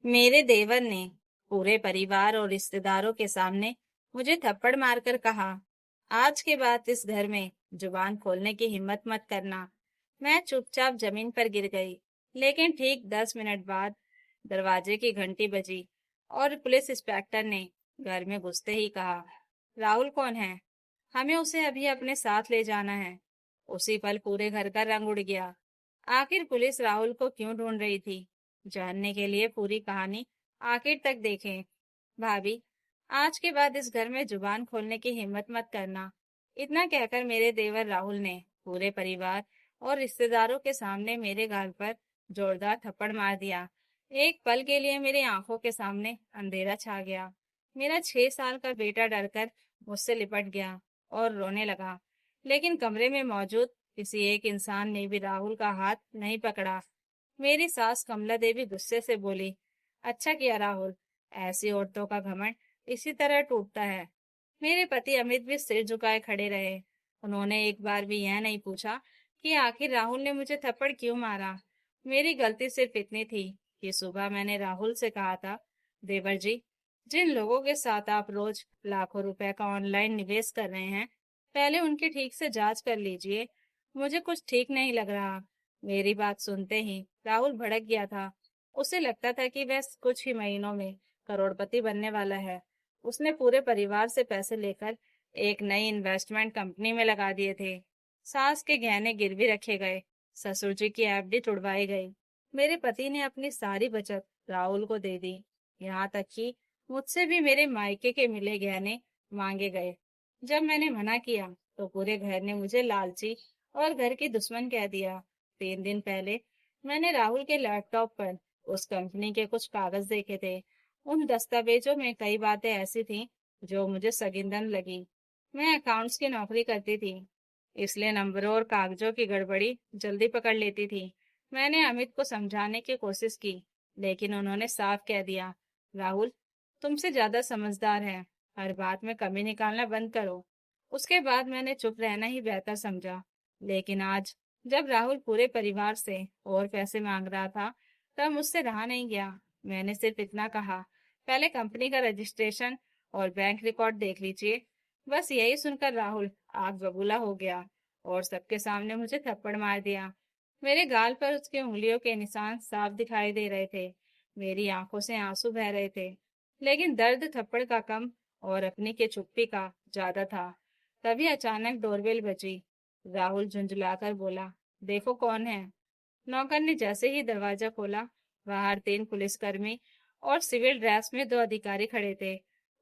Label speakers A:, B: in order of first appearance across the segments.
A: मेरे देवर ने पूरे परिवार और रिश्तेदारों के सामने मुझे थप्पड़ मारकर कहा, आज के बाद इस घर में जुबान खोलने की हिम्मत मत करना। मैं चुपचाप जमीन पर गिर गई। लेकिन ठीक 10 मिनट बाद दरवाजे की घंटी बजी और पुलिस इंस्पेक्टर ने घर में घुसते ही कहा, राहुल कौन है? हमें उसे अभी अपने साथ ले जाना है। उसी पल पूरे घर का रंग उड़ गया। आखिर पुलिस राहुल को क्यों ढूंढ रही थी? जानने के लिए पूरी कहानी आखिर तक देखें। भाभी, आज के बाद इस घर में जुबान खोलने की हिम्मत मत करना। इतना कहकर मेरे देवर राहुल ने पूरे परिवार और रिश्तेदारों के सामने मेरे गाल पर जोरदार थप्पड़ मार दिया। एक पल के लिए मेरी आंखों के सामने अंधेरा छा गया। मेरा 6 साल का बेटा डरकर मुझसे लिपट गया और रोने लगा। लेकिन कमरे में मौजूद किसी एक इंसान ने भी राहुल का हाथ नहीं पकड़ा। मेरी सास कमला देवी गुस्से से बोली, अच्छा किया राहुल, ऐसी औरतों का घमंड इसी तरह टूटता है। मेरे पति अमित भी सिर झुकाए खड़े रहे। उन्होंने एक बार भी यह नहीं पूछा कि आखिर राहुल ने मुझे थप्पड़ क्यों मारा। मेरी गलती सिर्फ इतनी थी कि सुबह मैंने राहुल से कहा था, देवर जी, जिन लोगों के साथ आप रोज लाखों रुपए का ऑनलाइन निवेश कर रहे हैं, पहले उनकी ठीक से जांच कर लीजिए। मुझे कुछ ठीक नहीं लग रहा। मेरी बात सुनते ही राहुल भड़क गया था। उसे लगता था कि वह कुछ ही महीनों में करोड़पति बनने वाला है। उसने पूरे परिवार से पैसे लेकर एक नई इन्वेस्टमेंट कंपनी में लगा दिए थे। सास के गहने गिरवी रखे गए, ससुर जी की एफडी तुड़वाई गई। मेरे पति ने अपनी सारी बचत राहुल को दे दी। यहाँ तक कि मुझसे भी मेरे मायके के मिले गहने मांगे गए। जब मैंने मना किया तो पूरे घर ने मुझे लालची और घर की दुश्मन कह दिया। 3 दिन पहले मैंने राहुल के लैपटॉप पर उस कंपनी के कुछ कागज देखे थे। उन दस्तावेजों में कई बातें ऐसी थीं जो मुझे सगिंदन लगी। मैं अकाउंट्स की नौकरी करती थी, इसलिए नंबरों और कागजों की गड़बड़ी जल्दी पकड़ लेती थी। मैंने अमित को समझाने की कोशिश की, लेकिन उन्होंने साफ कह दिया, राहुल, तुमसे ज्यादा समझदार है, हर बात में कमी निकालना बंद करो। उसके बाद मैंने चुप रहना ही बेहतर समझा। लेकिन आज जब राहुल पूरे परिवार से और पैसे मांग रहा था, तब मुझसे रहा नहीं गया। मैंने सिर्फ इतना कहा, पहले कंपनी का रजिस्ट्रेशन और बैंक रिकॉर्ड देख लीजिए। बस यही सुनकर राहुल आग बबूला हो गया और सबके सामने मुझे थप्पड़ मार दिया। मेरे गाल पर उसकी उंगलियों के निशान साफ दिखाई दे रहे थे। मेरी आंखों से आंसू बह रहे थे। लेकिन दर्द थप्पड़ का कम और अपनी के चुप्पी का ज्यादा था। तभी अचानक डोरबेल बजी। राहुल झुंझुलाकर बोला, देखो कौन है। नौकर ने जैसे ही दरवाजा खोला, बाहर 3 पुलिसकर्मी और सिविल ड्रेस में 2 अधिकारी खड़े थे।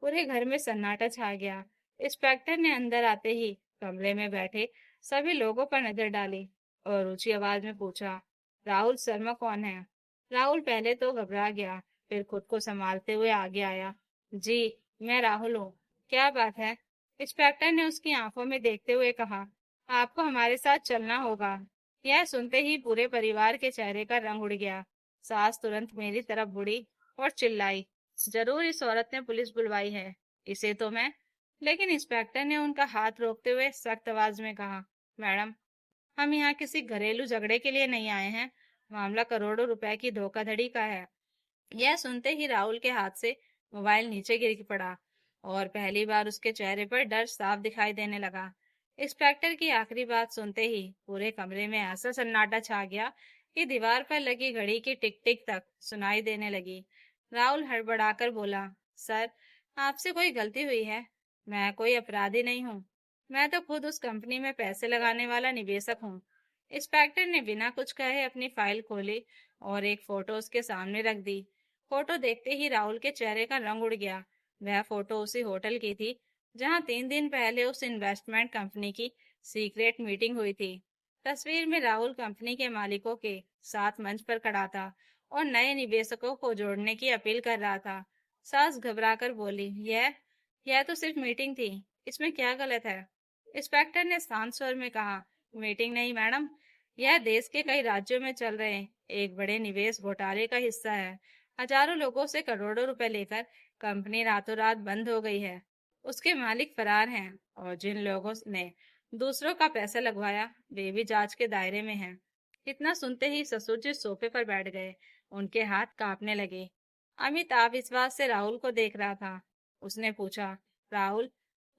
A: पूरे घर में सन्नाटा छा गया। इंस्पेक्टर ने अंदर आते ही कमरे में बैठे सभी लोगों पर नजर डाली और ऊंची आवाज में पूछा, राहुल शर्मा कौन है? राहुल पहले तो घबरा गया, फिर खुद को संभालते हुए आगे आया। जी, मैं राहुल हूँ। क्या बात है? इंस्पेक्टर ने उसकी आंखों में देखते हुए कहा, आपको हमारे साथ चलना होगा। यह सुनते ही पूरे परिवार के चेहरे का रंग उड़ गया। सास तुरंत मेरी तरफ मुड़ी और चिल्लाई, जरूर इस औरत ने पुलिस बुलवाई है, इसे तो मैं। लेकिन इंस्पेक्टर ने उनका हाथ रोकते हुए सख्त आवाज में कहा, मैडम, हम यहाँ किसी घरेलू झगड़े के लिए नहीं आए हैं। मामला करोड़ों रुपए की धोखाधड़ी का है। यह सुनते ही राहुल के हाथ से मोबाइल नीचे गिर पड़ा और पहली बार उसके चेहरे पर डर साफ दिखाई देने लगा। इंस्पेक्टर की आखिरी बात सुनते ही पूरे कमरे में ऐसा सन्नाटा छा गया कि दीवार पर लगी घड़ी की टिक टिक तक सुनाई देने लगी। राहुल हड़बड़ाकर बोला, सर, आपसे कोई गलती हुई है। मैं कोई अपराधी नहीं हूँ। मैं तो खुद उस कंपनी में पैसे लगाने वाला निवेशक हूँ। इंस्पेक्टर ने बिना कुछ कहे अपनी फाइल खोली और एक फोटो उसके सामने रख दी। फोटो देखते ही राहुल के चेहरे का रंग उड़ गया। वह फोटो उसी होटल की थी जहां 3 दिन पहले उस इन्वेस्टमेंट कंपनी की सीक्रेट मीटिंग हुई थी। तस्वीर में राहुल कंपनी के मालिकों के साथ मंच पर खड़ा था और नए निवेशकों को जोड़ने की अपील कर रहा था। सास घबराकर बोली, यह तो सिर्फ मीटिंग थी, इसमें क्या गलत है? इंस्पेक्टर ने शांत स्वर में कहा, मीटिंग नहीं मैडम, यह देश के कई राज्यों में चल रहे एक बड़े निवेश घोटाले का हिस्सा है। हजारों लोगों से करोड़ों रुपए लेकर कंपनी रातों रात बंद हो गई है। उसके मालिक फरार हैं और जिन लोगों ने दूसरों का पैसा लगवाया वे भी जांच के दायरे में हैं। इतना सुनते ही ससुर जी सोफे पर बैठ गए। उनके हाथ कांपने लगे। अमित अविश्वास से राहुल को देख रहा था। उसने पूछा, राहुल,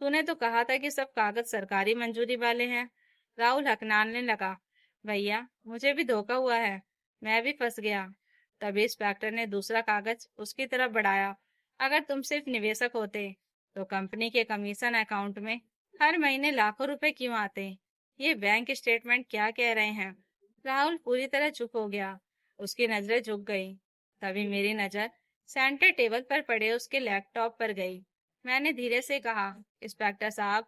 A: तूने तो कहा था कि सब कागज सरकारी मंजूरी वाले हैं। राहुल हकनाने लगा, भैया मुझे भी धोखा हुआ है, मैं भी फंस गया। तभी इंस्पेक्टर ने दूसरा कागज उसकी तरफ बढ़ाया। अगर तुम सिर्फ निवेशक होते तो कंपनी के कमीशन अकाउंट में हर महीने लाखों रुपए क्यों आते? ये बैंक स्टेटमेंट क्या कह रहे हैं? राहुल पूरी तरह चुप हो गया। उसकी नजरें झुक गई। तभी मेरी नजर सेंटर टेबल पर पड़े उसके लैपटॉप पर गई। मैंने धीरे से कहा, इंस्पेक्टर साहब,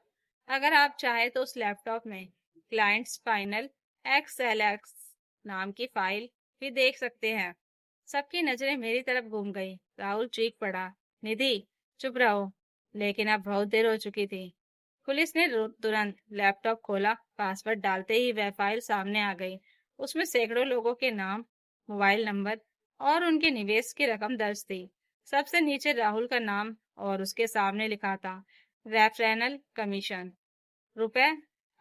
A: अगर आप चाहे तो उस लैपटॉप में क्लाइंट्स फाइनल XLX नाम की फाइल भी देख सकते हैं। सबकी नजरें मेरी तरफ घूम गई। राहुल चीख पड़ा, निधि चुप रहो। लेकिन अब बहुत देर हो चुकी थी। पुलिस ने तुरंत लैपटॉप खोला। पासवर्ड डालते ही वह फाइल सामने आ गई। उसमें सैकड़ों लोगों के नाम, मोबाइल नंबर और उनके निवेश की रकम दर्ज थी। सबसे नीचे राहुल का नाम और उसके सामने लिखा था, रेफरेनल कमीशन, रुपए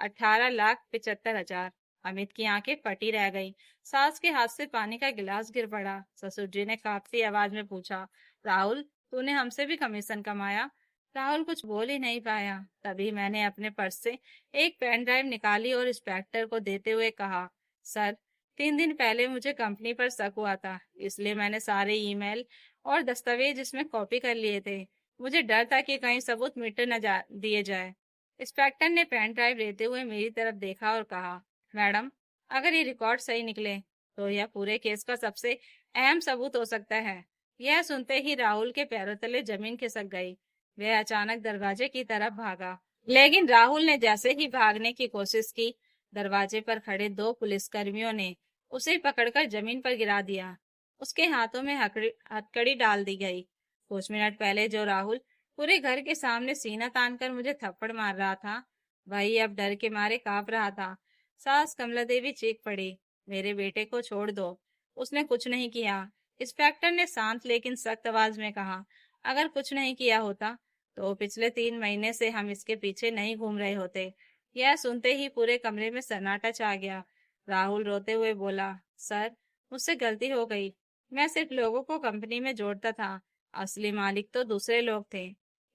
A: 18,75,000। अमित की आंखें फटी रह गई। सास के हाथ से पानी का गिलास गिर पड़ा। ससुर जी ने कांपती आवाज में पूछा, राहुल, तूने हमसे भी कमीशन कमाया? राहुल कुछ बोल ही नहीं पाया। तभी मैंने अपने पर्स से एक पेन ड्राइव निकाली और इंस्पेक्टर को देते हुए कहा, सर, 3 दिन पहले मुझे कंपनी पर शक हुआ था, इसलिए मैंने सारे ईमेल और दस्तावेज इसमें कॉपी कर लिए थे। मुझे डर था कि कहीं सबूत मिट न दिए जाए। इंस्पेक्टर ने पेन ड्राइव लेते हुए मेरी तरफ देखा और कहा, मैडम, अगर ये रिकॉर्ड सही निकले तो यह पूरे केस का सबसे अहम सबूत हो सकता है। यह सुनते ही राहुल के पैरों तले जमीन खिसक गई। वह अचानक दरवाजे की तरफ भागा। लेकिन राहुल ने जैसे ही भागने की कोशिश की, दरवाजे पर खड़े 2 पुलिसकर्मियों ने उसे पकड़कर जमीन पर गिरा दिया। उसके हाथों में हथकड़ी डाल दी गई। कुछ मिनट पहले जो राहुल पूरे घर के सामने सीना तानकर मुझे थप्पड़ मार रहा था, वही अब डर के मारे कांप रहा था। सास कमला देवी चीख पड़ी, मेरे बेटे को छोड़ दो, उसने कुछ नहीं किया। इंस्पेक्टर ने शांत लेकिन सख्त आवाज में कहा, अगर कुछ नहीं किया होता तो पिछले 3 महीने से हम इसके पीछे नहीं घूम रहे होते। यह सुनते ही पूरे कमरे में सन्नाटा छा गया। राहुल रोते हुए बोला, सर, मुझसे गलती हो गई। मैं सिर्फ लोगों को कंपनी में जोड़ता था, असली मालिक तो दूसरे लोग थे।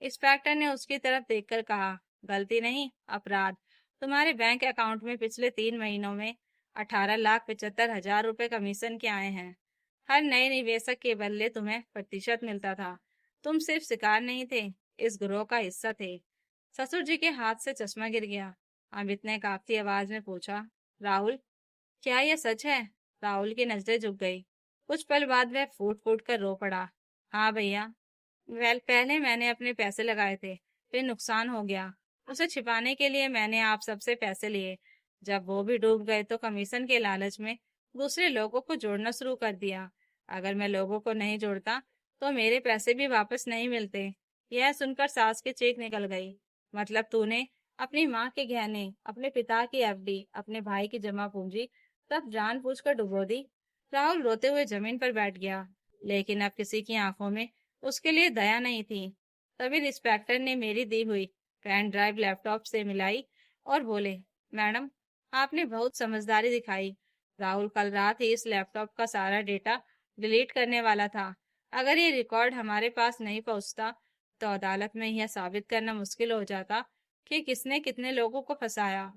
A: इंस्पेक्टर ने उसकी तरफ देखकर कहा, गलती नहीं, अपराध। तुम्हारे बैंक अकाउंट में पिछले 3 महीनों में 18,75,000 रुपए कमीशन के आए हैं। हर नए निवेशक के बदले तुम्हें प्रतिशत मिलता था। तुम सिर्फ शिकार नहीं थे, इस गिरोह का हिस्सा थे। ससुर जी के हाथ से चश्मा गिर गया। अमित ने कांपती आवाज में पूछा, राहुल, क्या यह सच है? राहुल की नजरें झुक गई। कुछ पल बाद वह फूट फूट कर रो पड़ा। हाँ भैया, पहले मैंने अपने पैसे लगाए थे, फिर नुकसान हो गया। उसे छिपाने के लिए मैंने आप सबसे पैसे लिए। जब वो भी डूब गए तो कमीशन के लालच में दूसरे लोगों को जोड़ना शुरू कर दिया। अगर मैं लोगों को नहीं जोड़ता तो मेरे पैसे भी वापस नहीं मिलते। यह सुनकर सास की चीख निकल गई। मतलब तूने अपनी माँ के गहने, अपने पिता की एफडी, अपने भाई की जमा पूंजी सब जानबूझकर डुबो दी? राहुल रोते हुए जमीन पर बैठ गया। लेकिन अब किसी की आंखों में उसके लिए दया नहीं थी। तभी इंस्पेक्टर ने मेरी दी हुई पेन ड्राइव लैपटॉप से मिलाई और बोले, मैडम, आपने बहुत समझदारी दिखाई। राहुल कल रात ही इस लैपटॉप का सारा डेटा डिलीट करने वाला था। अगर ये रिकॉर्ड हमारे पास नहीं पहुंचता तो अदालत में यह साबित करना मुश्किल हो जाता कि किसने कितने लोगों को फंसाया।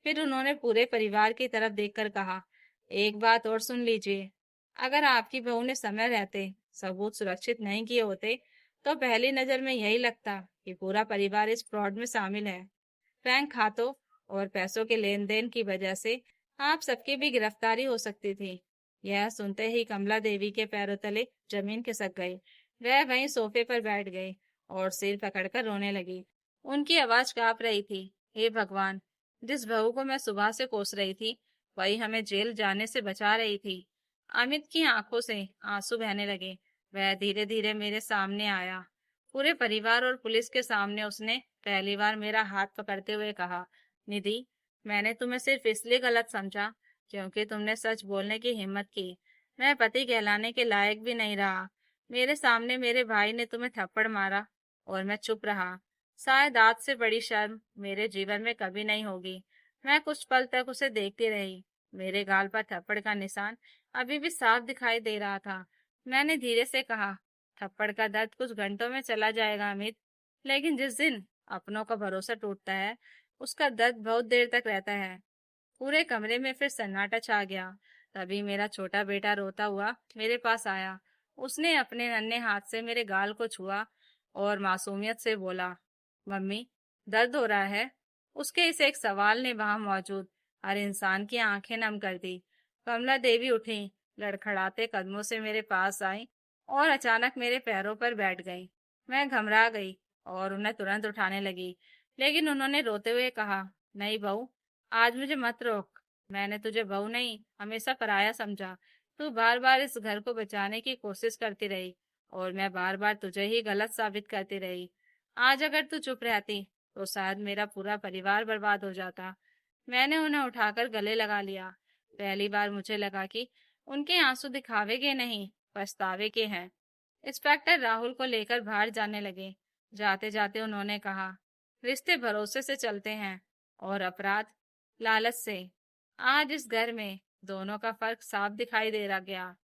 A: फिर उन्होंने पूरे परिवार की तरफ देखकर कहा, एक बात और सुन लीजिए, अगर आपकी बहू ने समय रहते सबूत सुरक्षित नहीं किए होते तो पहली नजर में यही लगता कि पूरा परिवार इस फ्रॉड में शामिल है। बैंक खातों और पैसों के लेन देन की वजह से आप सबकी भी गिरफ्तारी हो सकती थी। यह सुनते ही कमला देवी के पैरों तले जमीन खिसक गई। वह वहीं सोफे पर बैठ गई और सिर पकड़कर रोने लगी। उनकी आवाज कांप रही थी, हे भगवान, जिस बहू को मैं सुबह से कोस रही थी वही हमें जेल जाने से बचा रही थी। अमित की आंखों से आंसू बहने लगे। वह धीरे धीरे मेरे सामने आया। पूरे परिवार और पुलिस के सामने उसने पहली बार मेरा हाथ पकड़ते हुए कहा, निधि, मैंने तुम्हें सिर्फ इसलिए गलत समझा क्योंकि तुमने सच बोलने की हिम्मत की। मैं पति कहलाने के लायक भी नहीं रहा। मेरे सामने मेरे भाई ने तुम्हें थप्पड़ मारा और मैं चुप रहा। शायद आज से बड़ी शर्म मेरे जीवन में कभी नहीं होगी। मैं कुछ पल तक उसे देखती रही। मेरे गाल पर थप्पड़ का निशान अभी भी साफ दिखाई दे रहा था। मैंने धीरे से कहा, थप्पड़ का दर्द कुछ घंटों में चला जाएगा अमित, लेकिन जिस दिन अपनों का भरोसा टूटता है उसका दर्द बहुत देर तक रहता है। पूरे कमरे में फिर सन्नाटा छा गया। तभी मेरा छोटा बेटा रोता हुआ मेरे पास आया। उसने अपने नन्हे हाथ से मेरे गाल को छुआ और मासूमियत से बोला, मम्मी, दर्द हो रहा है? उसके इस एक सवाल ने वहां मौजूद हर इंसान की आंखें नम कर दी। कमला देवी उठी, लड़खड़ाते कदमों से मेरे पास आई और अचानक मेरे पैरों पर बैठ गई। मैं घबरा गई और उन्हें तुरंत उठाने लगी, लेकिन उन्होंने रोते हुए कहा, नहीं बहू, आज मुझे मत रोक। मैंने तुझे बहू नहीं, हमेशा पराया समझा। तू बार बार इस घर को बचाने की कोशिश करती रही और मैं बार बार तुझे ही गलत साबित करती रही। आज अगर तू चुप रहती तो शायद मेरा पूरा परिवार बर्बाद हो जाता। मैंने उन्हें उठाकर गले लगा लिया। पहली बार मुझे लगा कि उनके आंसू दिखावे के नहीं, पछतावे के हैं। इंस्पेक्टर राहुल को लेकर बाहर जाने लगे। जाते जाते उन्होंने कहा, रिश्ते भरोसे से चलते हैं और अपराध लालच से। आज इस घर में दोनों का फर्क साफ दिखाई दे रहा गया।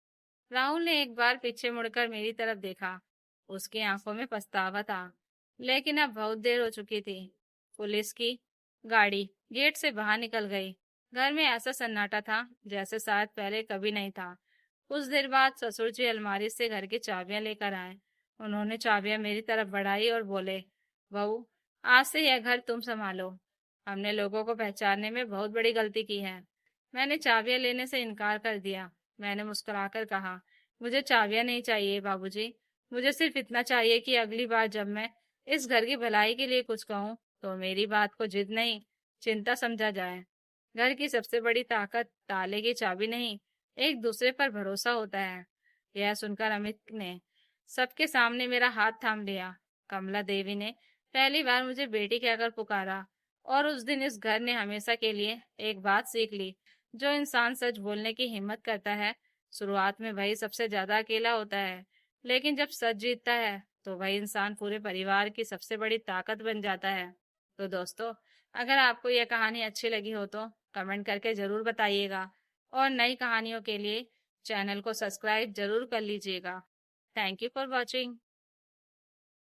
A: राहुल ने एक बार पीछे मुड़कर मेरी तरफ देखा। उसकी आंखों में पछतावा था, लेकिन अब बहुत देर हो चुकी थी। पुलिस की गाड़ी गेट से बाहर निकल गई। घर में ऐसा सन्नाटा था जैसे शायद पहले कभी नहीं था। कुछ देर बाद ससुर जी अलमारी से घर की चाबियां लेकर आए। उन्होंने चाबियां मेरी तरफ बढ़ाई और बोले, बहू, आज से यह घर तुम संभालो। हमने लोगों को पहचानने में बहुत बड़ी गलती की है। मैंने चाबियां लेने से इनकार कर दिया। मैंने मुस्कुराकर कहा, मुझे चाबियां नहीं चाहिए बाबूजी। मुझे सिर्फ इतना चाहिए कि अगली बार जब मैं इस घर की भलाई के लिए कुछ कहूँ तो मेरी बात को जिद नहीं, चिंता समझा जाए। घर की सबसे बड़ी ताकत ताले की चाबी नहीं, एक दूसरे पर भरोसा होता है। यह सुनकर अमित ने सबके सामने मेरा हाथ थाम लिया। कमला देवी ने पहली बार मुझे बेटी कहकर पुकारा और उस दिन इस घर ने हमेशा के लिए एक बात सीख ली, जो इंसान सच बोलने की हिम्मत करता है, शुरुआत में वही सबसे ज्यादा अकेला होता है, लेकिन जब सच जीतता है तो वही इंसान पूरे परिवार की सबसे बड़ी ताकत बन जाता है। तो दोस्तों, अगर आपको यह कहानी अच्छी लगी हो तो कमेंट करके जरूर बताइएगा और नई कहानियों के लिए चैनल को सब्सक्राइब जरूर कर लीजिएगा। Thank you for watching.